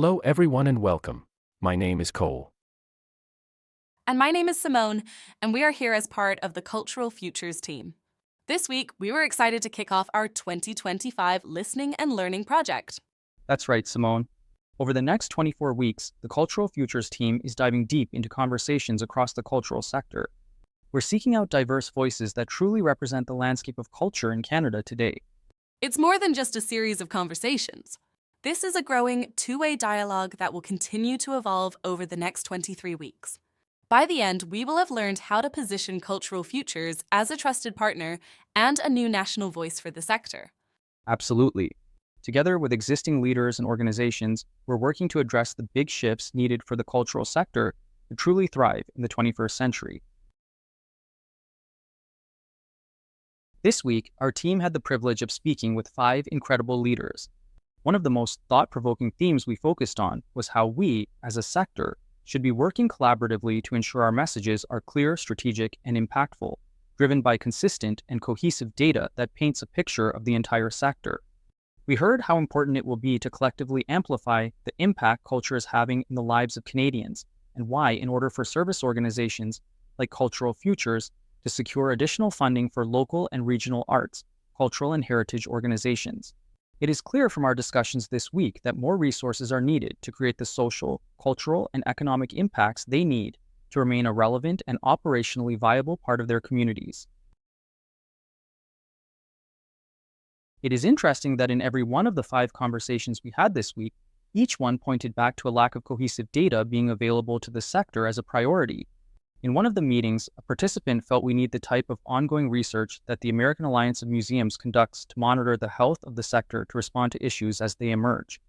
Hello everyone and welcome. My name is Cole. And my name is Simone, and we are here as part of the Cultural Futures team. This week, we were excited to kick off our 2025 Listening and Learning project. That's right, Simone. Over the next 24 weeks, the Cultural Futures team is diving deep into conversations across the cultural sector. We're seeking out diverse voices that truly represent the landscape of culture in Canada today. It's more than just a series of conversations. This is a growing two-way dialogue that will continue to evolve over the next 23 weeks. By the end, we will have learned how to position Cultural Futures as a trusted partner and a new national voice for the sector. Absolutely. Together with existing leaders and organizations, we're working to address the big shifts needed for the cultural sector to truly thrive in the 21st century. This week, our team had the privilege of speaking with 5 incredible leaders. One of the most thought-provoking themes we focused on was how we, as a sector, should be working collaboratively to ensure our messages are clear, strategic, and impactful, driven by consistent and cohesive data that paints a picture of the entire sector. We heard how important it will be to collectively amplify the impact culture is having in the lives of Canadians, and why, in order for service organizations like Cultural Futures to secure additional funding for local and regional arts, cultural and heritage organizations. It is clear from our discussions this week that more resources are needed to create the social, cultural, and economic impacts they need to remain a relevant and operationally viable part of their communities. It is interesting that in every one of the 5 conversations we had this week, each one pointed back to a lack of cohesive data being available to the sector as a priority. In one of the meetings, a participant felt we need the type of ongoing research that the American Alliance of Museums conducts to monitor the health of the sector to respond to issues as they emerge.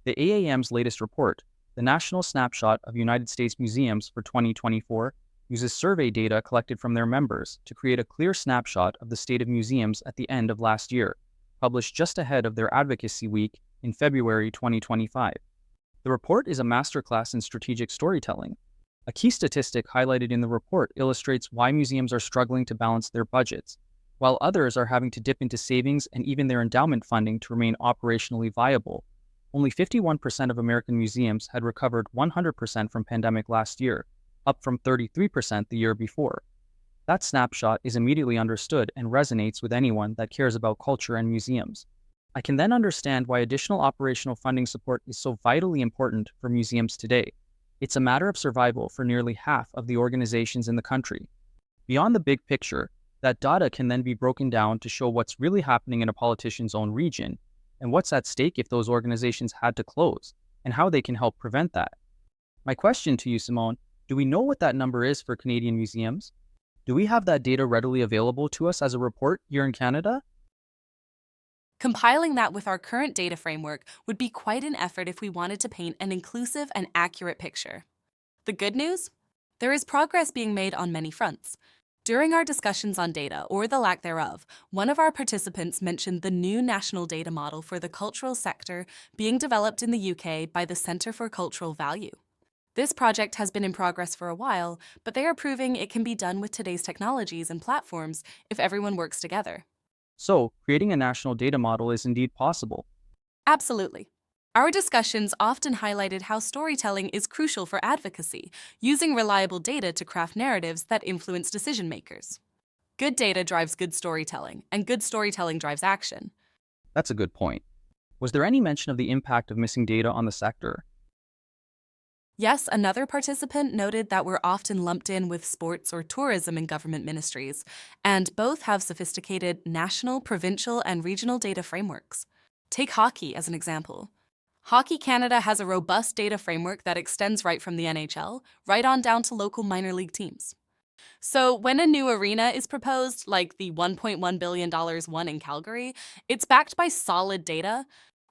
The AAM's latest report, the National Snapshot of United States Museums for 2024, uses survey data collected from their members to create a clear snapshot of the state of museums at the end of last year, published just ahead of their Advocacy Week in February 2025. The report is a masterclass in strategic storytelling. A key statistic highlighted in the report illustrates why museums are struggling to balance their budgets, while others are having to dip into savings and even their endowment funding to remain operationally viable. Only 51% of American museums had recovered 100% from pandemic last year, up from 33% the year before. That snapshot is immediately understood and resonates with anyone that cares about culture and museums. I can then understand why additional operational funding support is so vitally important for museums today. It's a matter of survival for nearly half of the organizations in the country. Beyond the big picture, that data can then be broken down to show what's really happening in a politician's own region, and what's at stake if those organizations had to close, and how they can help prevent that. My question to you, Simone, do we know what that number is for Canadian museums? Do we have that data readily available to us as a report here in Canada? Compiling that with our current data framework would be quite an effort if we wanted to paint an inclusive and accurate picture. The good news? There is progress being made on many fronts. During our discussions on data, or the lack thereof, one of our participants mentioned the new national data model for the cultural sector being developed in the UK by the Centre for Cultural Value. This project has been in progress for a while, but they are proving it can be done with today's technologies and platforms if everyone works together. So, creating a national data model is indeed possible. Absolutely. Our discussions often highlighted how storytelling is crucial for advocacy, using reliable data to craft narratives that influence decision makers. Good data drives good storytelling, and good storytelling drives action. That's a good point. Was there any mention of the impact of missing data on the sector? Yes, another participant noted that we're often lumped in with sports or tourism in government ministries, and both have sophisticated national, provincial, and regional data frameworks. Take hockey as an example. Hockey Canada has a robust data framework that extends right from the NHL, right on down to local minor league teams. So when a new arena is proposed, like the $1.1 billion one in Calgary, it's backed by solid data.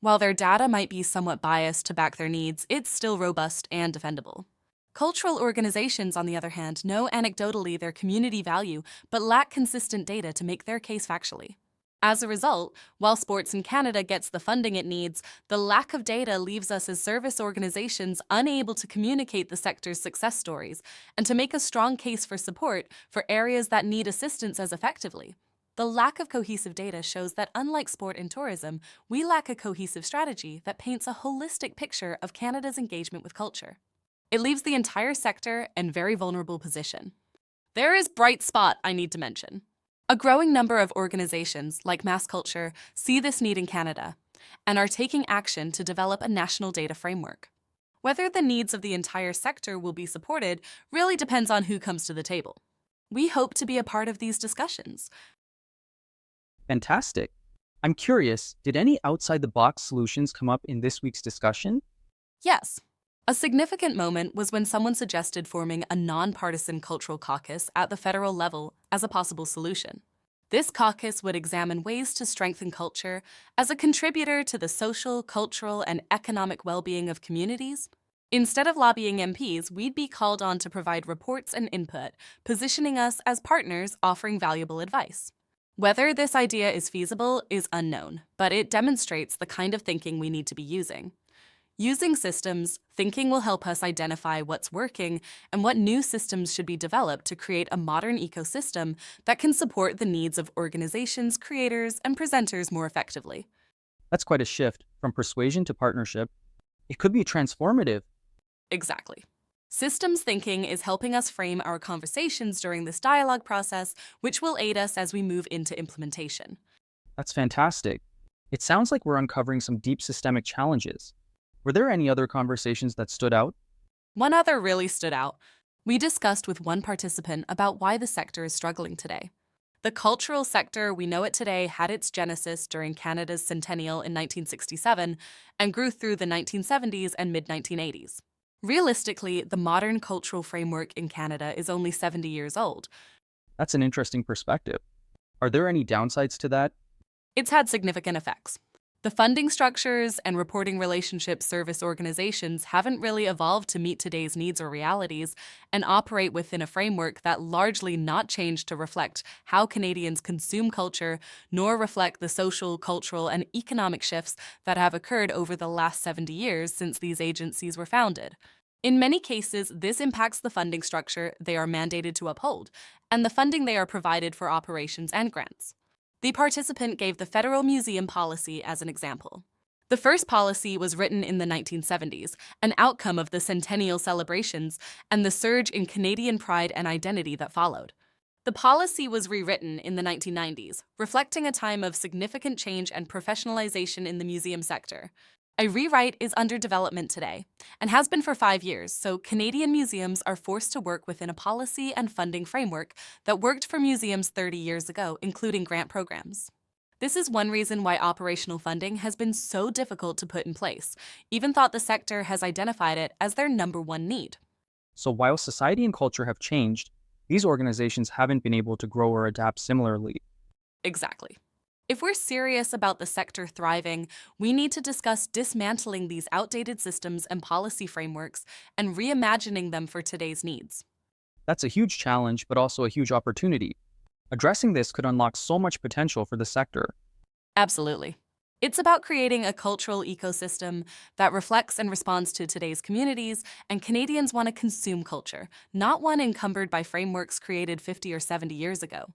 While their data might be somewhat biased to back their needs, it's still robust and defendable. Cultural organizations, on the other hand, know anecdotally their community value, but lack consistent data to make their case factually. As a result, while sports in Canada gets the funding it needs, the lack of data leaves us as service organizations unable to communicate the sector's success stories and to make a strong case for support for areas that need assistance as effectively. The lack of cohesive data shows that unlike sport and tourism, we lack a cohesive strategy that paints a holistic picture of Canada's engagement with culture. It leaves the entire sector in very vulnerable position. There is bright spot I need to mention. A growing number of organizations, like Mass Culture, see this need in Canada and are taking action to develop a national data framework. Whether the needs of the entire sector will be supported really depends on who comes to the table. We hope to be a part of these discussions. Fantastic. I'm curious, did any outside-the-box solutions come up in this week's discussion? Yes. A significant moment was when someone suggested forming a nonpartisan cultural caucus at the federal level as a possible solution. This caucus would examine ways to strengthen culture as a contributor to the social, cultural, and economic well-being of communities. Instead of lobbying MPs, we'd be called on to provide reports and input, positioning us as partners offering valuable advice. Whether this idea is feasible is unknown, but it demonstrates the kind of thinking we need to be using. Using systems, thinking will help us identify what's working and what new systems should be developed to create a modern ecosystem that can support the needs of organizations, creators, and presenters more effectively. That's quite a shift from persuasion to partnership. It could be transformative. Exactly. Systems thinking is helping us frame our conversations during this dialogue process, which will aid us as we move into implementation. That's fantastic. It sounds like we're uncovering some deep systemic challenges. Were there any other conversations that stood out? One other really stood out. We discussed with one participant about why the sector is struggling today. The cultural sector we know it today had its genesis during Canada's centennial in 1967 and grew through the 1970s and mid-1980s. Realistically, the modern cultural framework in Canada is only 70 years old. That's an interesting perspective. Are there any downsides to that? It's had significant effects. The funding structures and reporting relationships service organizations haven't really evolved to meet today's needs or realities and operate within a framework that largely not changed to reflect how Canadians consume culture, nor reflect the social, cultural, and economic shifts that have occurred over the last 70 years since these agencies were founded. In many cases, this impacts the funding structure they are mandated to uphold and the funding they are provided for operations and grants. The participant gave the Federal Museum policy as an example. The first policy was written in the 1970s, an outcome of the centennial celebrations and the surge in Canadian pride and identity that followed. The policy was rewritten in the 1990s, reflecting a time of significant change and professionalization in the museum sector. A rewrite is under development today and has been for 5 years, so Canadian museums are forced to work within a policy and funding framework that worked for museums 30 years ago, including grant programs. This is one reason why operational funding has been so difficult to put in place, even though the sector has identified it as their number one need. So while society and culture have changed, these organizations haven't been able to grow or adapt similarly. Exactly. If we're serious about the sector thriving, we need to discuss dismantling these outdated systems and policy frameworks and reimagining them for today's needs. That's a huge challenge, but also a huge opportunity. Addressing this could unlock so much potential for the sector. Absolutely. It's about creating a cultural ecosystem that reflects and responds to today's communities, and Canadians want to consume culture, not one encumbered by frameworks created 50 or 70 years ago.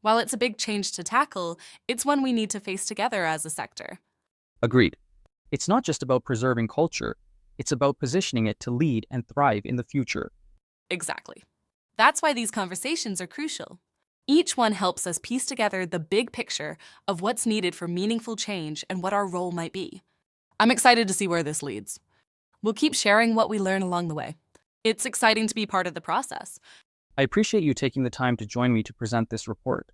While it's a big change to tackle, it's one we need to face together as a sector. Agreed. It's not just about preserving culture, it's about positioning it to lead and thrive in the future. Exactly. That's why these conversations are crucial. Each one helps us piece together the big picture of what's needed for meaningful change and what our role might be. I'm excited to see where this leads. We'll keep sharing what we learn along the way. It's exciting to be part of the process. I appreciate you taking the time to join me to present this report.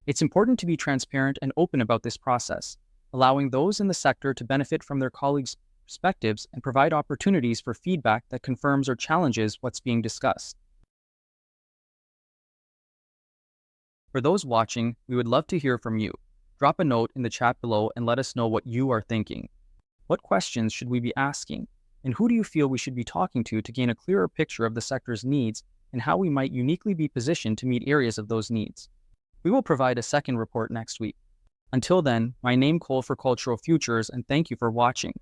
It's important to be transparent and open about this process, allowing those in the sector to benefit from their colleagues' perspectives and provide opportunities for feedback that confirms or challenges what's being discussed. For those watching, we would love to hear from you. Drop a note in the chat below and let us know what you are thinking. What questions should we be asking? And who do you feel we should be talking to gain a clearer picture of the sector's needs and how we might uniquely be positioned to meet areas of those needs? We will provide a second report next week. Until then, my name Cole for Cultural Futures, and thank you for watching.